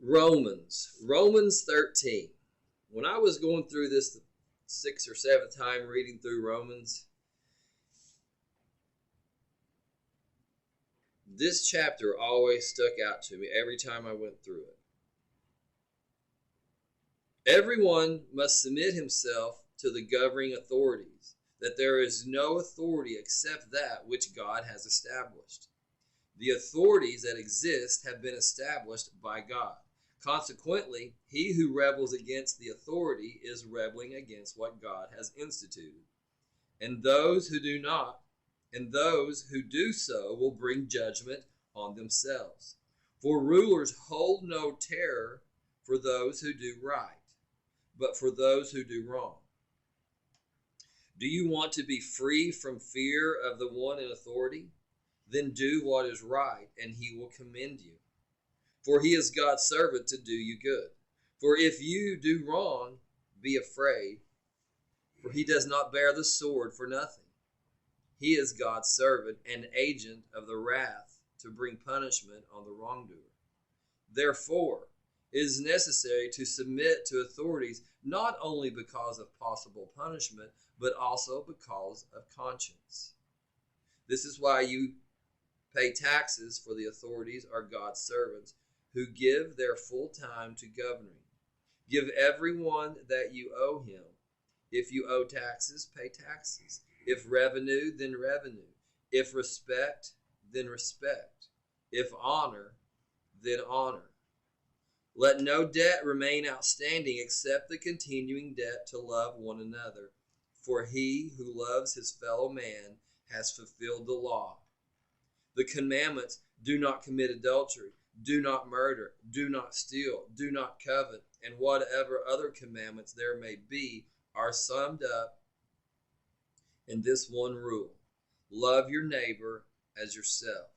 Romans 13. When I was going through this the sixth or seventh time reading through Romans, this chapter always stuck out to me every time I went through it. Everyone must submit himself to the governing authorities, that there is no authority except that which God has established. The authorities that exist have been established by God. Consequently, he who rebels against the authority is rebelling against what God has instituted. And those who do so will bring judgment on themselves. For rulers hold no terror for those who do right, but for those who do wrong. Do you want to be free from fear of the one in authority? Then do what is right, and he will commend you. For he is God's servant to do you good. For if you do wrong, be afraid, for he does not bear the sword for nothing. He is God's servant, an agent of the wrath to bring punishment on the wrongdoer. Therefore, it is necessary to submit to authorities not only because of possible punishment, but also because of conscience. This is why you pay taxes, for the authorities are God's servants who give their full time to governing. Give everyone that you owe him. If you owe taxes, pay taxes. If revenue, then revenue. If respect, then respect. If honor, then honor. Let no debt remain outstanding except the continuing debt to love one another. For he who loves his fellow man has fulfilled the law. The commandments: do not commit adultery, do not murder, do not steal, do not covet, and whatever other commandments there may be, are summed up in this one rule: love your neighbor as yourself.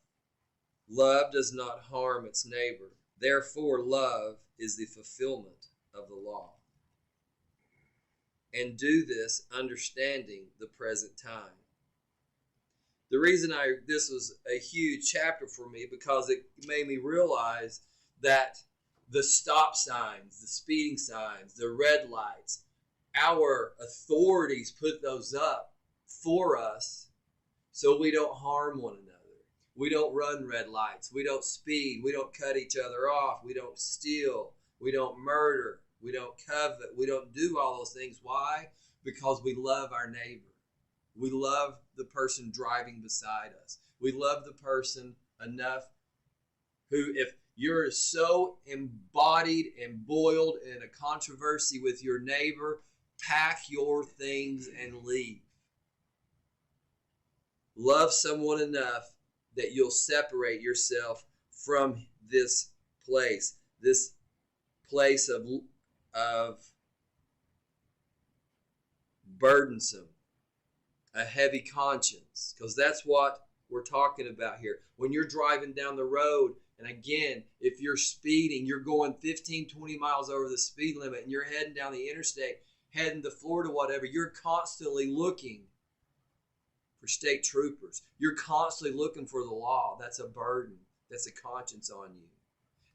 Love does not harm its neighbor. Therefore, love is the fulfillment of the law. And do this understanding the present time. The reason this was a huge chapter for me, because it made me realize that the stop signs, the speeding signs, the red lights, our authorities put those up for us so we don't harm one another. We don't run red lights. We don't speed. We don't cut each other off. We don't steal. We don't murder. We don't covet. We don't do all those things. Why? Because we love our neighbor. We love the person driving beside us. We love the person enough who, if you're so embodied and boiled in a controversy with your neighbor, pack your things and leave. Love someone enough that you'll separate yourself from this place of burdensome, a heavy conscience, because that's what we're talking about here. When you're driving down the road, and again, if you're speeding, you're going 15, 20 miles over the speed limit, and you're heading down the interstate, heading to Florida, whatever, you're constantly looking for state troopers. You're constantly looking for the law. That's a burden. That's a conscience on you.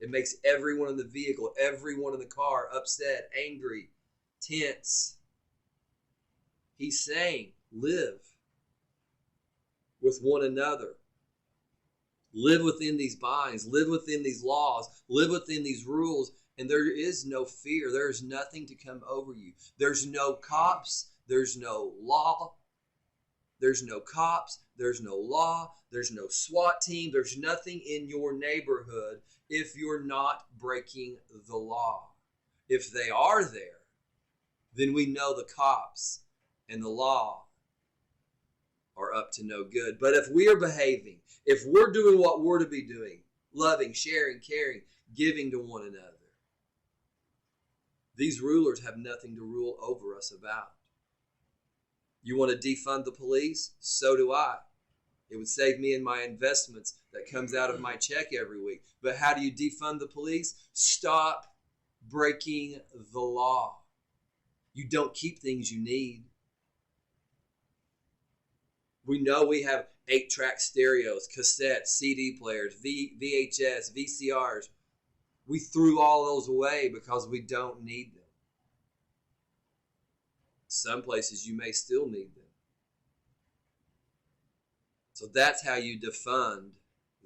It makes everyone in the vehicle, everyone in the car upset, angry, tense. He's saying, live with one another. Live within these binds. Live within these laws. Live within these rules. And there is no fear. There is nothing to come over you. There's no cops. There's no law. There's no cops. There's no law. There's no SWAT team. There's nothing in your neighborhood if you're not breaking the law. If they are there, then we know the cops and the law are up to no good. But if we are behaving, if we're doing what we're to be doing, loving, sharing, caring, giving to one another, these rulers have nothing to rule over us about. You want to defund the police? So do I. It would save me in my investments that comes out of my check every week. But how do you defund the police? Stop breaking the law. You don't keep things you need. We know we have 8-track stereos, cassettes, CD players, VHS, VCRs. We threw all those away because we don't need them. Some places you may still need them. So that's how you defund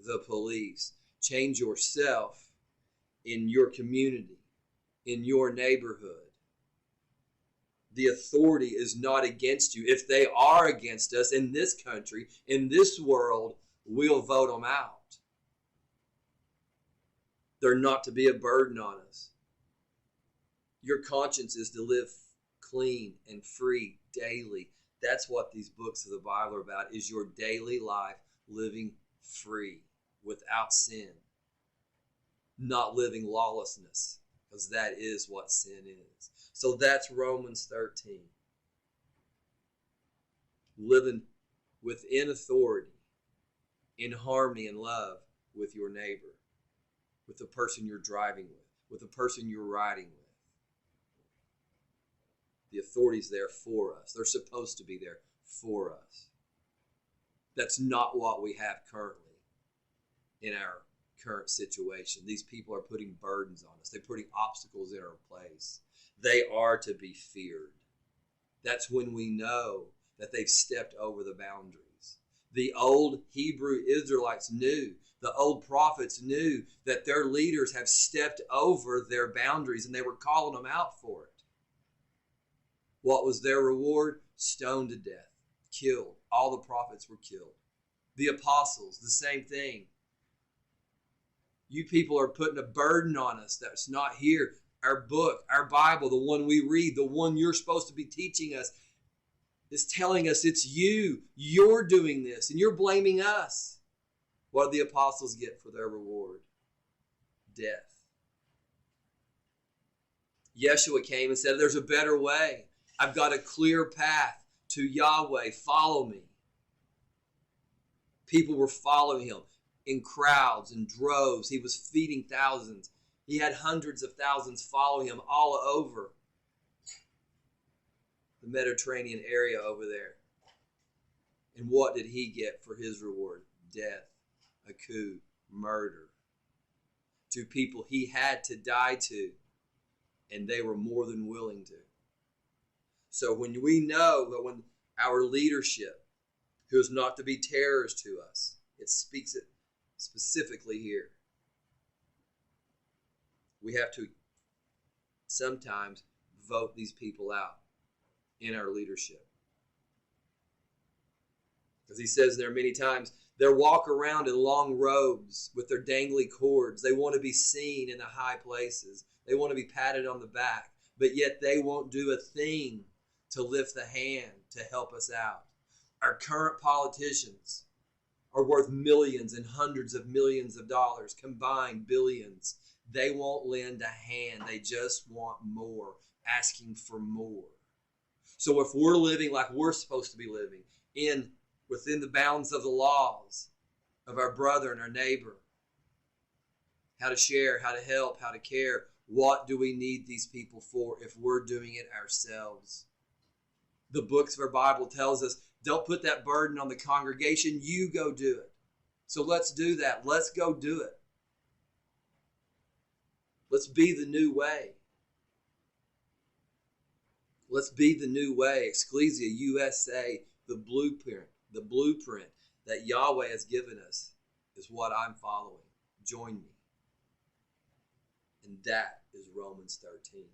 the police. Change yourself in your community, in your neighborhood. The authority is not against you. If they are against us in this country, in this world, we'll vote them out. They're not to be a burden on us. Your conscience is to live clean and free daily. That's what these books of the Bible are about, is your daily life living free, without sin. Not living lawlessness, because that is what sin is. So that's Romans 13. Living within authority, in harmony and love with your neighbor, with the person you're driving with the person you're riding with. The authority's there for us. They're supposed to be there for us. That's not what we have currently in our current situation. These people are putting burdens on us. They're putting obstacles in our place. They are to be feared. That's when we know that they've stepped over the boundaries. The old Hebrew Israelites knew, the old prophets knew that their leaders have stepped over their boundaries, and they were calling them out for it. What was their reward? Stoned to death, killed. All the prophets were killed. The apostles, the same thing. You people are putting a burden on us that's not here. Our book, our Bible, the one we read, the one you're supposed to be teaching us, is telling us it's you. You're doing this, and you're blaming us. What did the apostles get for their reward? Death. Yeshua came and said, there's a better way. I've got a clear path to Yahweh. Follow me. People were following him in crowds and droves. He was feeding thousands. He had hundreds of thousands following him all over the Mediterranean area over there. And what did he get for his reward? Death, a coup, murder. To people he had to die to, and they were more than willing to. So when we know that when our leadership, who is not to be terrors to us, it speaks it specifically here. We have to sometimes vote these people out in our leadership. Because he says there many times, they walk around in long robes with their dangly cords. They want to be seen in the high places. They want to be patted on the back. But yet they won't do a thing to lift the hand to help us out. Our current politicians are worth millions and hundreds of millions of dollars, combined billions. They won't lend a hand. They just want more, asking for more. So if we're living like we're supposed to be living, within the bounds of the laws of our brother and our neighbor, how to share, how to help, how to care, what do we need these people for if we're doing it ourselves? The books of our Bible tells us, don't put that burden on the congregation. You go do it. So let's do that. Let's go do it. Let's be the new way. Let's be the new way. Ecclesia USA, the blueprint that Yahweh has given us is what I'm following. Join me. And that is Romans 13.